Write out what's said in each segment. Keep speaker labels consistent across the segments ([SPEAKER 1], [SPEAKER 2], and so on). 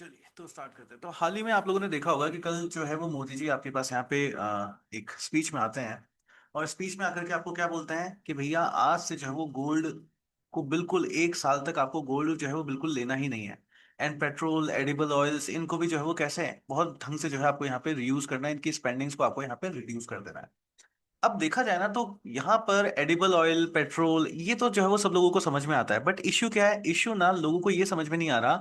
[SPEAKER 1] चलिए तो स्टार्ट करते हैं। तो हाल ही में आप लोगों ने देखा होगा कि कल जो है वो मोदी जी आपके पास यहाँ पे एक स्पीच में आते हैं। और स्पीच में आकर के आपको क्या बोलते हैं कि भैया आज से जो है वो गोल्ड को बिल्कुल 1 साल तक आपको गोल्ड जो है वो बिल्कुल लेना ही नहीं है। एंड पेट्रोल एडिबल ऑयल्स इनको भी जो है वो कैसे है बहुत ढंग से जो है आपको यहाँ पे रियूज करना है, इनकी स्पेंडिंग्स को आपको यहाँ पे रिड्यूस कर देना है। अब देखा जाए ना तो यहाँ पर एडिबल ऑयल पेट्रोल ये तो जो है वो सब लोगों को समझ में आता है, बट इश्यू क्या है? इश्यू ना लोगों को ये समझ में नहीं आ रहा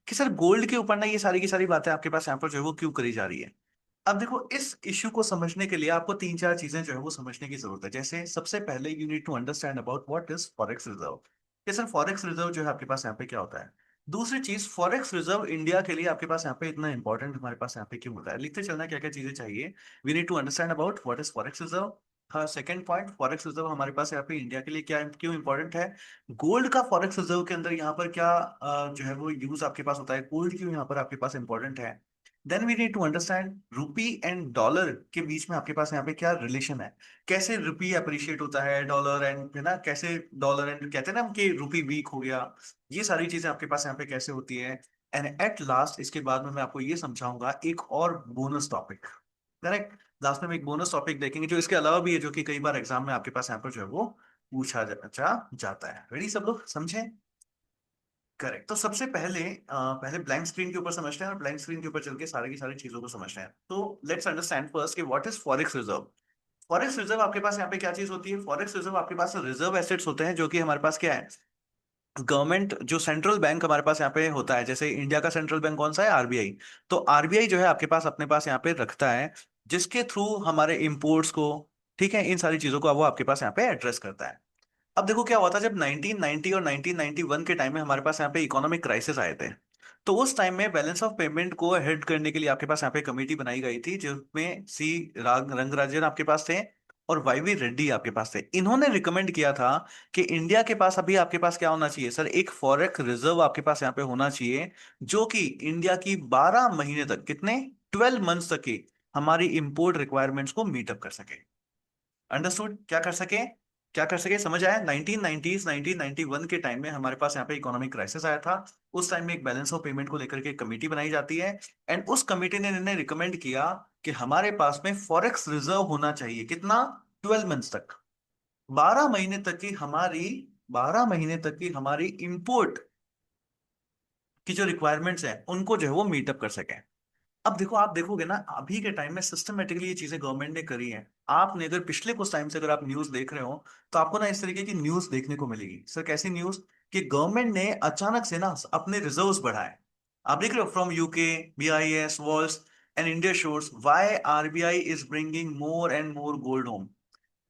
[SPEAKER 1] कि सर गोल्ड के ऊपर ना ये सारी की सारी बातें आपके पास यहाँ पर जो है वो क्यों करी जा रही है। अब देखो इस इश्यू को समझने के लिए आपको तीन चार चीजें जो है वो समझने की जरूरत है। जैसे सबसे पहले you need to understand about what is forex reserve. कि सर फॉरेक्स रिजर्व जो है आपके पास यहाँ पे क्या होता है। दूसरी चीज, फॉरेक्स रिजर्व इंडिया के लिए आपके पास यहाँ पे इतना इंपॉर्टेंट हमारे पास यहाँ पे क्यों होता है, लिखते चलना क्या क्या चीजें चाहिए। We need to understand about what is forex reserve. हाँ, सेकंड पॉइंट, फॉरेक्स रिजर्व हमारे पास यहाँ पे इंडिया के लिए क्या क्यों इंपॉर्टेंट है। गोल्ड का फॉरेक्स रिजर्व के अंदर यहाँ पर क्या जो है वो यूज आपके पास होता है, गोल्ड क्यों यहाँ पर आपके पास इंपॉर्टेंट है। Then we need to understand rupee and dollar के बीच में आपके पास यहाँ पे क्या रिलेशन है। कैसे रूपी अप्रिशिएट होता है, डॉलर एंड है ना, कैसे डॉलर एंड कहते हैं ना हम कि रूपी वीक हो गया। ये सारी चीजें आपके पास यहाँ पे कैसे होती है। एंड एट लास्ट इसके बाद में मैं आपको ये समझाऊंगा एक और बोनस टॉपिक। करेक्ट। लास्ट में हम एक बोनस टॉपिक देखेंगे जो इसके अलावा भी है, जो कि कई बार एग्जाम में आपके पास यहाँ पर जो है वो पूछा जाता है। रेडी सब लोग समझे? करेक्ट। तो सबसे पहले पहले ब्लैंक स्क्रीन के ऊपर समझते हैं और ब्लैंक स्क्रीन के ऊपर चल के सारी की सारी चीजों को समझते हैं। तो लेट्स अंडरस्टैंड फर्स्ट कि what is forex reserve. Forex reserve आपके पास यहाँ पे क्या चीज होती है? फॉरेक्स रिजर्व आपके पास रिजर्व एसेट्स होते हैं जो कि हमारे पास क्या है, गवर्नमेंट जो सेंट्रल बैंक हमारे पास यहाँ पे होता है। जैसे इंडिया का सेंट्रल बैंक कौन सा है? आरबीआई। तो आरबीआई जो है आपके पास अपने पास यहाँ पे रखता है, जिसके थ्रू हमारे इंपोर्ट्स को, ठीक है, इन सारी चीजों को वो आपके पास यहाँ पे एड्रेस करता है। अब देखो क्या हुआ था जब 1990 और 1991 के टाइम में हमारे पास यहाँ पे इकोनॉमिक क्राइसिस आए थे। तो उस टाइम में बैलेंस ऑफ पेमेंट को हेड करने के लिए आपके पास यहाँ पे कमेटी बनाई गई थी, जिसमें सी रंगराजन आपके पास थे और वाईवी रेड्डी आपके पास थे। इन्होंने रिकमेंड किया था कि इंडिया के पास अभी आपके पास क्या होना चाहिए सर, एक फॉरेक्स रिजर्व आपके पास यहाँ पे होना चाहिए, जो कि इंडिया की 12 महीने तक, कितने, 12 मंथ्स तक की हमारी इंपोर्ट रिक्वायरमेंट्स को मीटअप कर सके। अंडरस्टूड? क्या कर सके, क्या कर सके, समझ आया? 1990s 1991 के टाइम में हमारे पास यहाँ पे इकोनॉमिक क्राइसिस आया था। उस टाइम में एक बैलेंस ऑफ पेमेंट को लेकर के कमेटी बनाई जाती है। एंड उस कमेटी ने निर्णय रिकमेंड किया कि हमारे पास में फॉरेक्स रिजर्व होना चाहिए। कितना? 12 मंथ्स तक, 12 महीने तक की हमारी, 12 महीने तक की हमारी इंपोर्ट की जो रिक्वायरमेंट्स हैं उनको जो है वो मीटअप कर सके। अब देखो, आप देखोगे ना अभी के टाइम में सिस्टमेटिकली ये चीजें गवर्नमेंट ने करी हैं। आपने अगर पिछले कुछ टाइम से अगर आप न्यूज देख रहे हो तो आपको ना इस तरीके की न्यूज देखने को मिलेगी। सर कैसी न्यूज? कि गवर्नमेंट ने अचानक से ना अपने रिजर्व्स बढ़ाए। आप देख रहे हो, from UK, BIS, walls and India shores why RBI is bringing more and more gold home.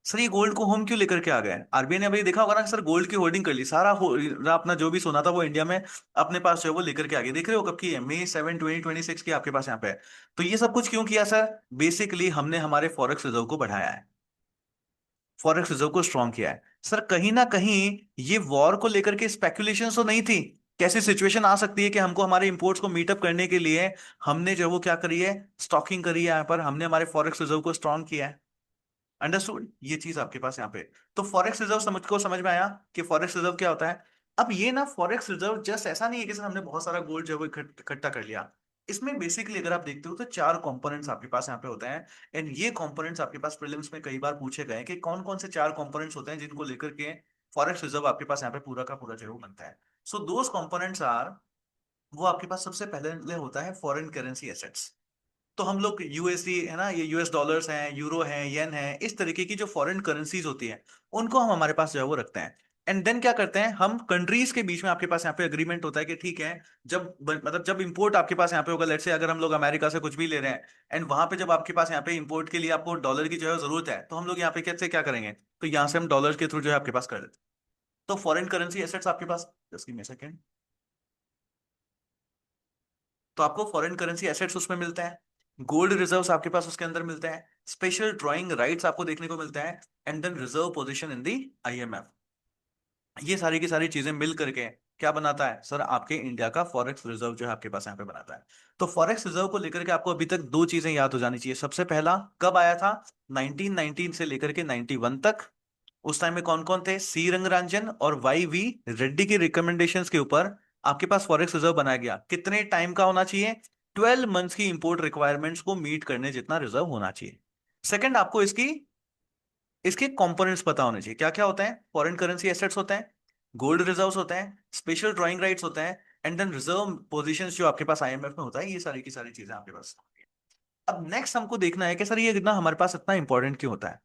[SPEAKER 1] Sir ये गोल्ड को होम क्यों लेकर के आ गए? आरबीआई ने अभी देखा होगा ना कि सर गोल्ड की होल्डिंग कर ली, सारा अपना जो भी सोना था वो इंडिया में अपने पास जो है वो लेकर के आ गए। देख रहे हो कब की है? May 7 2026 की आपके पास यहाँ पे है। तो ये सब कुछ क्यों किया सर? बेसिकली हमने हमारे फॉरेक्स रिजर्व को बढ़ाया है, फॉरेक्स रिजर्व को स्ट्रॉन्ग किया है। सर कहीं ना कहीं ये वॉर को लेकर के स्पेकुलेशन तो नहीं थी? कैसी सिचुएशन आ सकती है कि हमको हमारे इंपोर्ट्स को मीटअप करने के लिए हमने जो है वो क्या करी है, स्टॉकिंग करी है, यहाँ पर हमने हमारे फॉरेक्स रिजर्व को स्ट्रॉन्ग किया है। अंडरस्टूड? ये चीज आपके पास यहाँ पे। तो फॉरेक्स रिजर्व समझ में आया कि फॉरेक्स रिजर्व क्या होता है। अब ये ना फॉरेक्स रिजर्व जस्ट ऐसा नहीं है कि सर हमने बहुत सारा गोल्ड जो है वो इकट्ठा कर लिया। इसमें बेसिकली अगर आप देखते हो तो चार कंपोनेंट्स आपके पास यहाँ पे होते हैं। एंड ये कंपोनेंट्स आपके पास प्रीलिम्स में कई बार पूछे गए हैं कि कौन कौन से चार कंपोनेंट्स होते हैं जिनको लेकर के फॉरेक्स रिजर्व आपके पास यहाँ पे पूरा का पूरा जो है वो बनता है। सो दोज कंपोनेंट्स आर, वो आपके पास सबसे पहले होता है फॉरेन करेंसी एसेट्स। तो हम लोग यूएसडी है ना, ये यूएस डॉलर्स हैं, यूरो हैं, येन हैं, इस तरीके की जो फॉरेन करेंसीज होती हैं उनको हम हमारे पास जो है वो रखते हैं। एंड देन क्या करते हैं हम, कंट्रीज के बीच में आपके पास यहाँ पे अग्रीमेंट होता है कि ठीक है, मतलब जब इंपोर्ट आपके पास यहाँ पे होगा, लेट्स से अगर हम लोग अमेरिका से कुछ भी ले रहे हैं एंड वहां पे जब आपके पास यहाँ पे इंपोर्ट के लिए आपको डॉलर की जो है जरूरत है, तो हम लोग यहाँ पे कैसे क्या करेंगे, तो यहाँ से हम डॉलर के थ्रू जो है आपके पास कर देते हैं। तो फॉरेन करेंसी एसेट्स आपके पास, just give me a second, तो आपको फॉरेन करेंसी एसेट्स उसमें मिलते हैं, गोल्ड रिजर्व्स आपके पास उसके अंदर मिलते हैं, स्पेशल ड्राइंग राइट्स आपको देखने को मिलता है, and then reserve position in the IMF. ये सारी की सारी चीजें मिल करके क्या बनाता है सर, आपके इंडिया का फॉरेक्स रिजर्व जो है आपके पास यहाँ पे बनाता है। तो फॉरेक्स रिजर्व को लेकर के आपको अभी तक दो चीजें याद हो जानी चाहिए। सबसे पहला, कब आया था? 1919 से लेकर के 91 तक। उस टाइम में कौन कौन थे? सी रंगराजन और वाई वी रेड्डी की रिकमेंडेशंस के ऊपर आपके पास फॉरेक्स रिजर्व बनाया गया, कितने टाइम का होना चाहिए? 12 मंथ्स की इंपोर्ट रिक्वायरमेंट्स को मीट करने जितना रिजर्व होना चाहिए। सेकंड, आपको इसकी इसके कंपोनेंट्स पता होने चाहिए, क्या क्या होता है? फॉरेन करेंसी एसेट्स होते हैं, गोल्ड रिजर्व्स होते हैं, स्पेशल ड्राइंग राइट्स होते हैं, एंड देन रिजर्व पोजीशंस जो आपके पास आईएमएफ में होता है, ये सारी की सारी चीजें आपके पास। अब नेक्स्ट हमको देखना है कि सर ये इतना हमारे पास इतना इंपॉर्टेंट क्यों होता है?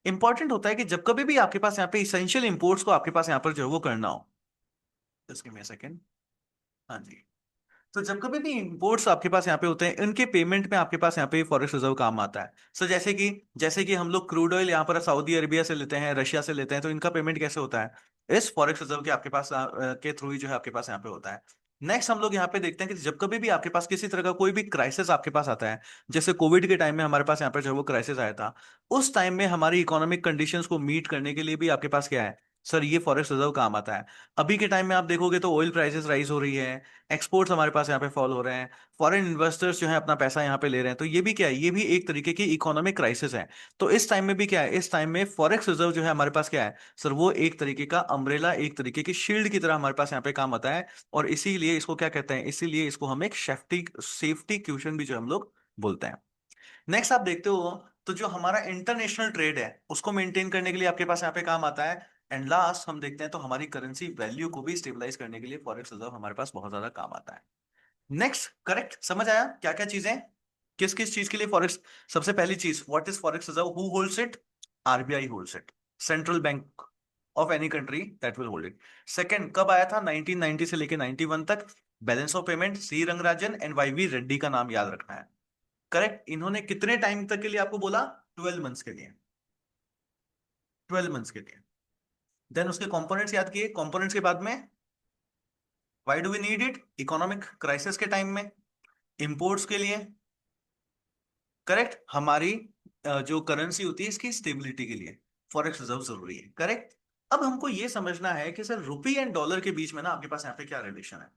[SPEAKER 1] इंपॉर्टेंट होता है कि जब कभी भी आपके पास यहाँ पे इसेंशियल इंपोर्ट्स को आपके पास यहाँ पर जो है वो करना हो, just give me a second. हाँ जी। तो जब कभी भी इंपोर्ट्स आपके पास यहाँ पे होते हैं, इनके पेमेंट में आपके पास यहाँ पे फॉरेक्स रिजर्व काम आता है। सो जैसे कि हम लोग क्रूड ऑयल यहाँ पर सऊदी अरेबिया से लेते हैं, रशिया से लेते हैं, तो इनका पेमेंट कैसे होता है? इस फॉरेक्स रिजर्व के आपके पास के थ्रू ही जो है आपके पास यहाँ पे होता है। नेक्स्ट हम लोग यहाँ पे देखते हैं कि जब कभी भी आपके पास किसी तरह का कोई भी क्राइसिस आपके पास आता है, जैसे कोविड के टाइम में हमारे पास यहाँ पे जो है वो क्राइसिस आया था, उस टाइम में हमारी इकोनॉमिक कंडीशंस को मीट करने के लिए भी आपके पास क्या है? सर ये फॉरेक्स रिजर्व काम आता है। अभी के टाइम में आप देखोगे तो ऑयल प्राइसेस राइज हो रही है, एक्सपोर्ट्स हमारे पास यहाँ पे फॉल हो रहे हैं, फॉरेन इन्वेस्टर्स जो है अपना पैसा यहाँ पे ले रहे हैं, तो ये भी क्या है? ये भी एक तरीके की इकोनॉमिक क्राइसिस है। तो इस टाइम में भी क्या है? इस टाइम में फॉरेक्स रिजर्व जो है हमारे पास क्या है? सर वो एक तरीके का अम्ब्रेला, एक तरीके की शील्ड की तरह हमारे पास यहाँ पे काम आता है। और इसीलिए इसको क्या कहते हैं? इसीलिए इसको हम एक सेफ्टी सेफ्टी क्यूशन भी जो हम लोग बोलते हैं। नेक्स्ट आप देखते हो तो जो हमारा इंटरनेशनल ट्रेड है उसको मेंटेन करने के लिए आपके पास यहाँ पे काम आता है। एंड लास्ट हम देखते हैं तो हमारी करेंसी वैल्यू को भी स्टेबलाइज करने के लिए फॉरेक्स रिजर्व हमारे पास बहुत ज्यादा काम आता है। नेक्स्ट, करेक्ट, समझ आया क्या क्या चीजें? किस किस चीज के लिए फॉरेक्स? सबसे पहली चीज, what is forex reserve? Who holds it? RBI holds it, central bank of any country that will hold it. Second, कब आया था? 1990 से लेके 91 तक। Balance of payment C Rangarajan and YV Reddy का नाम याद रखना है। करेक्ट, इन्होंने कितने टाइम तक के लिए आपको बोला? 12 मंथ्स के लिए, 12 मंथ्स के लिए। देन उसके कंपोनेंट्स याद किए, कंपोनेंट्स के बाद में why do we need it? Economic crisis के टाइम में, इंपोर्ट्स के लिए, करेक्ट, हमारी जो करेंसी होती है इसकी स्टेबिलिटी के लिए फॉरेक्स रिजर्व जरूरी है। करेक्ट। अब हमको ये समझना है कि सर रुपी एंड डॉलर के बीच में ना आपके पास यहाँ पे क्या रिलेशन है?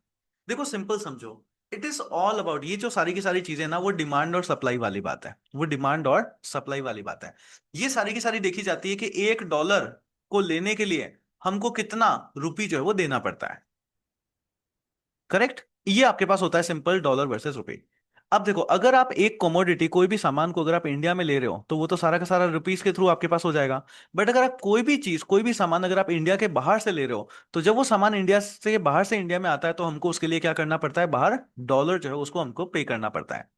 [SPEAKER 1] देखो सिंपल समझो, इट इज ऑल अबाउट, ये जो सारी की सारी चीजें ना वो डिमांड और सप्लाई वाली बात है, वो डिमांड और सप्लाई वाली बात है। ये सारी की सारी देखी जाती है कि $1 को लेने के लिए हमको कितना रुपी जो है वो देना पड़ता है। करेक्ट, ये आपके पास होता है सिंपल डॉलर वर्सेस रुपए। अब देखो, अगर आप एक कमोडिटी, कोई भी सामान को अगर आप इंडिया में ले रहे हो तो वो तो सारा का सारा रुपीस के थ्रू आपके पास हो जाएगा। बट अगर आप कोई भी चीज, कोई भी सामान अगर आप इंडिया के बाहर से ले रहे हो, तो जब वो सामान इंडिया से बाहर से इंडिया में आता है तो हमको उसके लिए क्या करना पड़ता है? बाहर डॉलर जो है उसको हमको पे करना पड़ता है।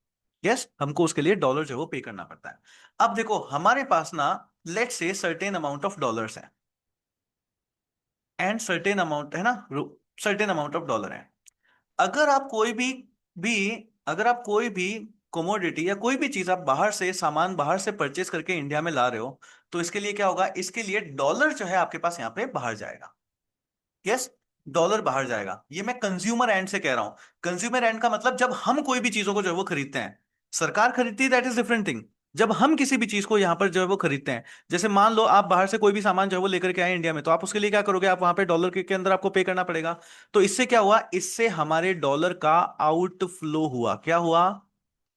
[SPEAKER 1] यस, हमको उसके लिए डॉलर जो है वो पे करना पड़ता है। अब देखो हमारे पास ना, let's say certain amount of dollars है एंड सर्टेन अमाउंट है ना, सर्टेन अमाउंट ऑफ डॉलर है। अगर आप भी अगर आप कोई भी कमोडिटी या कोई भी चीज आप बाहर से, सामान बाहर से परचेस करके इंडिया में ला रहे हो, तो इसके लिए क्या होगा? इसके लिए डॉलर जो है आपके पास यहाँ पे बाहर जाएगा। यस, डॉलर बाहर जाएगा। ये मैं कंज्यूमर एंड से कह रहा हूं। कंज्यूमर एंड का मतलब जब हम कोई भी चीजों को जो है वो खरीदते हैं, सरकार खरीदती है दैट इज डिफरेंट थिंग। जब हम किसी भी चीज को यहां पर जो है वो खरीदते हैं, जैसे मान लो आप बाहर से कोई भी सामान जो है वो लेकर के आए इंडिया में, तो आप उसके लिए क्या करोगे? आप वहां पे डॉलर के अंदर आपको पे करना पड़ेगा। तो इससे क्या हुआ? इससे हमारे डॉलर का आउटफ्लो हुआ। क्या हुआ?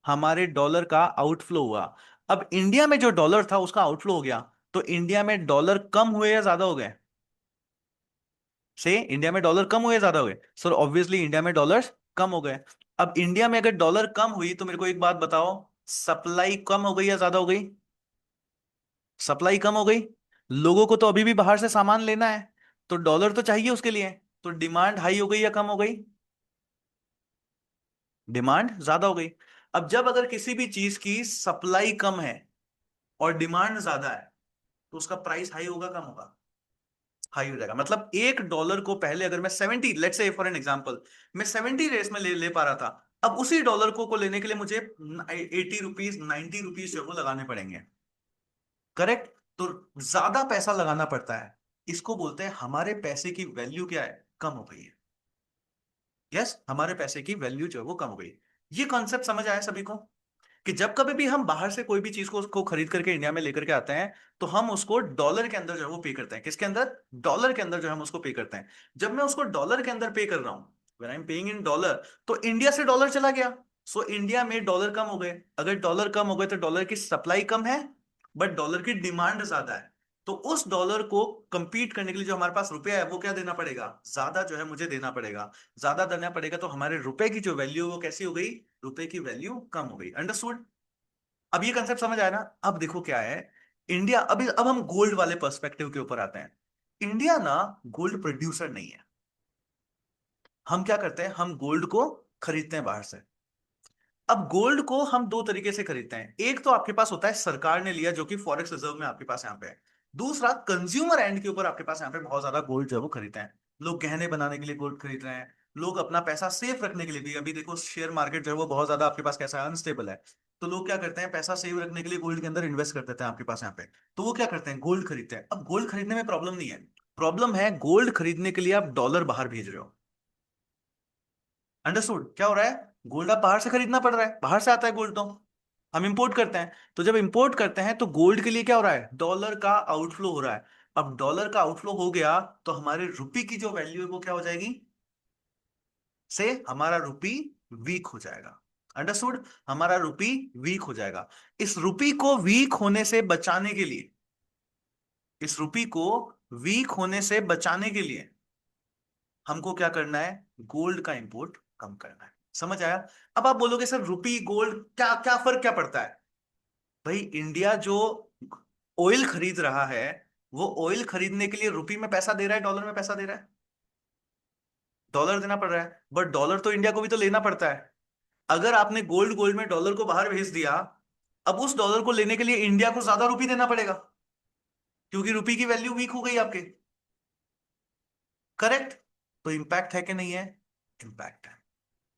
[SPEAKER 1] हमारे डॉलर का आउटफ्लो हुआ। अब इंडिया में जो डॉलर था उसका आउटफ्लो हो गया, तो इंडिया में डॉलर कम हुए या ज्यादा हो गए? से इंडिया में डॉलर कम हुए ज्यादा हुए? सर ऑब्वियसली इंडिया में डॉलर्स कम हो गए। अब इंडिया में अगर डॉलर कम हुई तो मेरे को एक बात बताओ, सप्लाई कम हो गई या ज्यादा हो गई? सप्लाई कम हो गई। लोगों को तो अभी भी बाहर से सामान लेना है, तो डॉलर तो चाहिए उसके लिए, तो डिमांड हाई हो गई या कम हो गई? डिमांड ज्यादा हो गई। अब जब अगर किसी भी चीज की सप्लाई कम है और डिमांड ज्यादा है, तो उसका प्राइस हाई होगा कम होगा? हाई हो जाएगा। मतलब $1 को पहले अगर मैं 70, let's say for an example, मैं 70 रेस में ले पा रहा था, अब उसी डॉलर को लेने के लिए मुझे 80 रुपीज, 90 रुपीज जो है वो लगाने पड़ेंगे। करेक्ट। तो ज्यादा पैसा लगाना पड़ता है। इसको बोलते हैं हमारे पैसे की वैल्यू क्या है? कम हो गई है। यस, हमारे पैसे की वैल्यू जो है वो कम हो गई। ये कॉन्सेप्ट समझ आया सभी को? कि जब कभी भी हम बाहर से कोई भी चीज को खरीद करके इंडिया में लेकर के आते हैं, तो हम उसको डॉलर के अंदर जो है वो पे करते हैं। किसके अंदर? डॉलर के अंदर जो है हम उसको पे करते हैं। जब मैं उसको डॉलर के अंदर पे कर रहा हूं, when I am paying in dollar, तो इंडिया से डॉलर चला गया, सो इंडिया में डॉलर कम हो गए। अगर डॉलर कम हो गए तो डॉलर की सप्लाई कम है, बट डॉलर की डिमांड ज्यादा है। तो उस डॉलर को कंपीट करने के लिए जो हमारे पास रुपया है वो क्या देना पड़ेगा, ज्यादा जो है मुझे देना पड़ेगा, ज्यादा देना पड़ेगा, तो हमारे रुपए की जो वैल्यू वो कैसी हो गई, रुपए की वैल्यू कम हो गई। अंडरस्टूड? अब ये कंसेप्ट समझ आया ना? अब देखो क्या है, इंडिया, अभी अब हम गोल्ड वाले पर्सपेक्टिव के ऊपर आते हैं। इंडिया ना गोल्ड प्रोड्यूसर नहीं है। हम क्या करते हैं, हम गोल्ड को खरीदते हैं बाहर से। अब गोल्ड को हम दो तरीके से खरीदते हैं, एक तो आपके पास होता है सरकार ने लिया, जो कि फॉरेक्स रिजर्व में आपके पास यहाँ पे है। दूसरा कंज्यूमर एंड के ऊपर आपके पास यहाँ पे बहुत ज्यादा गोल्ड जो है वो खरीदते हैं। लोग गहने बनाने के लिए गोल्ड खरीद रहे हैं, लोग अपना पैसा सेफ रखने के लिए भी, अभी देखो शेयर मार्केट जो है वो बहुत ज्यादा आपके पास कैसा है, अनस्टेबल है। तो लोग क्या करते हैं, पैसा सेव रखने के लिए गोल्ड के अंदर इन्वेस्ट कर देते हैं आपके पास यहाँ पे। तो वो क्या करते हैं, गोल्ड खरीदते हैं। अब गोल्ड खरीदने में प्रॉब्लम नहीं है, प्रॉब्लम है गोल्ड खरीदने के लिए आप डॉलर बाहर भेज रहे हो। अंडरस्टूड? क्या हो रहा है, गोल्ड आप बाहर से खरीदना पड़ रहा है, बाहर से आता है गोल्ड तो हम इंपोर्ट करते हैं। तो जब इंपोर्ट करते हैं तो गोल्ड के लिए क्या हो रहा है, डॉलर का आउटफ्लो हो रहा है। अब डॉलर का आउटफ्लो हो गया तो हमारे रुपी की जो वैल्यू है वो क्या हो जाएगी, से हमारा रुपी वीक हो जाएगा। अंडरस्टूड? हमारा रुपी वीक हो जाएगा। इस रुपी को वीक होने से बचाने के लिए, इस रुपी को वीक होने से बचाने के लिए हमको क्या करना है, गोल्ड का इंपोर्ट कम करना है। समझ आया? अब आप बोलोगे सर रुपी गोल्ड क्या क्या फर्क क्या पड़ता है? भाई इंडिया जो ऑयल खरीद रहा है, वो ऑयल खरीदने के लिए रुपी में पैसा दे रहा है, डॉलर में पैसा दे रहा है? डॉलर देना पड़ रहा है, बट डॉलर तो इंडिया को भी तो लेना पड़ता है। अगर आपने गोल्ड गोल्ड में डॉलर को बाहर भेज दिया, अब उस डॉलर को लेने के लिए इंडिया को ज्यादा रुपी देना पड़ेगा, क्योंकि रुपी की वैल्यू वीक हो गई आपके। करेक्ट? तो इंपैक्ट है कि नहीं है? इंपैक्ट है।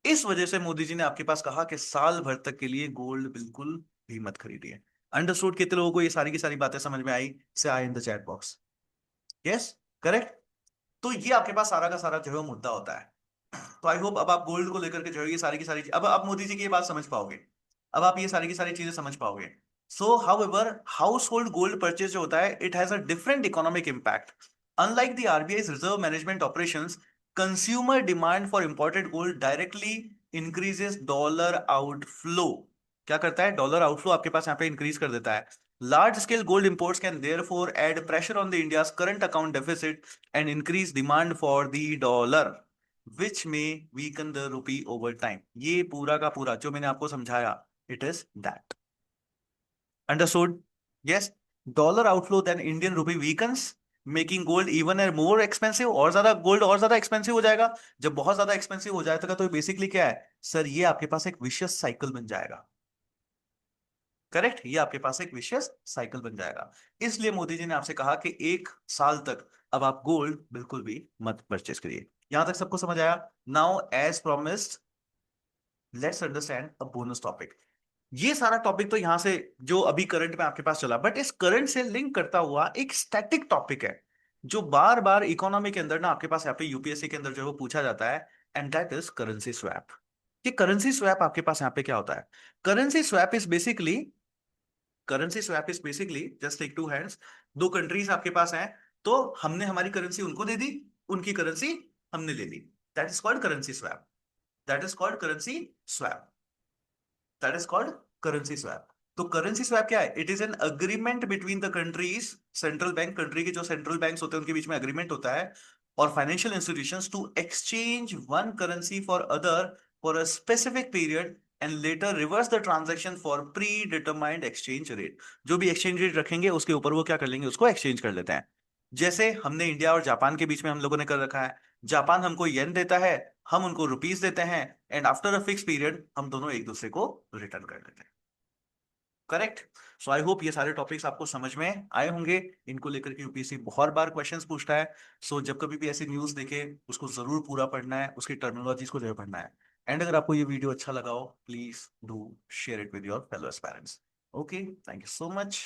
[SPEAKER 1] इस वजह से मोदी जी ने आपके पास कहा कि साल भर तक के लिए गोल्ड बिल्कुल भी मत खरीदिए। अंडरस्टूड? कितने लोगों को ये सारी की सारी बातें समझ में आई? से आए in the chat box. Yes? Correct? तो ये आपके पास सारा का सारा जो है वो मुद्दा होता है। तो आई होप अब आप गोल्ड को लेकर के जो है ये सारी की सारी अब आप मोदी जी की ये बात समझ पाओगे, अब आप ये सारी की सारी चीजें समझ पाओगे। So how ever house hold gold purchase जो होता है, it has a different economic impact. Unlike the RBI reserve management operations, consumer demand for imported gold directly increases dollar outflow. क्या करता है, डॉलर आउटफ्लो आपके पास यहाँ पे इंक्रीज कर देता है। Large scale gold imports can therefore add pressure on the India's current account deficit and increase demand for the dollar, which may weaken the rupee over time. ये पूरा का पूरा जो मैंने आपको समझाया, it is that. Understood? Yes? Dollar outflow then Indian rupee weakens, making gold even and more expensive. और ज्यादा गोल्ड और ज्यादा एक्सपेंसिव हो जाएगा। जब बहुत ज्यादा एक्सपेंसिव हो जाएगा तो बेसिकली क्या है सर, ये आपके पास एक विशियस साइकिल बन जाएगा। करेक्ट? ये आपके पास एक विशियस साइकिल बन जाएगा। इसलिए मोदी जी ने आपसे कहा कि एक साल तक अब आप गोल्ड बिल्कुल भी मत परचेस करिए। यहां तक सबको समझ आया? Now as promised, let's understand a bonus topic. ये सारा टॉपिक तो यहां से जो अभी करंट में आपके पास चला, बट इस करंट से लिंक करता हुआ एक स्टैटिक टॉपिक है, जो बार बार इकोनॉमी के अंदर ना आपके पास यहाँ पे यूपीएससी के अंदर जो है वो पूछा जाता है, and that is currency swap. कि करेंसी स्वैप आपके पास यहाँ पे क्या होता है? Currency swap is basically, currency swap is basically just take two hands. दो कंट्रीज आपके पास हैं, तो हमने हमारी करेंसी उनको दे दी, उनकी करेंसी हमने ले ली। That is called currency swap. That is called currency swap. That is called currency swap. तो करेंसी स्वैप क्या है? It is an agreement between the countries central bank, country के जो सेंट्रल बैंक्स होते हैं उनके बीच में अग्रीमेंट होता है, और financial institutions to exchange one currency for other for a specific period and later reverse the transaction for predetermined exchange rate. जो भी एक्सचेंज रेट रखेंगे उसके ऊपर वो क्या कर लेंगे, उसको एक्सचेंज कर लेते हैं। जैसे हमने इंडिया और जापान के बीच में हम लोगों ने कर रखा है, जापान हमको येन देता है, हम उनको रुपीस देते हैं, and after a fix period हम दोनों एक दूसरे को रिटर्न कर देते हैं। करेक्ट? सो आई होप ये सारे टॉपिक्स आपको समझ में आए होंगे। इनको लेकर के यूपीएससी बहुत बार क्वेश्चंस पूछता है। सो जब कभी भी ऐसी न्यूज़ देखे उसको जरूर पूरा पढ़ना है, उसकी टर्मिनोलॉजीज को जरूर पढ़ना है। एंड अगर आपको ये वीडियो अच्छा लगा हो, please do share it with your fellow aspirants. Okay, thank you so much.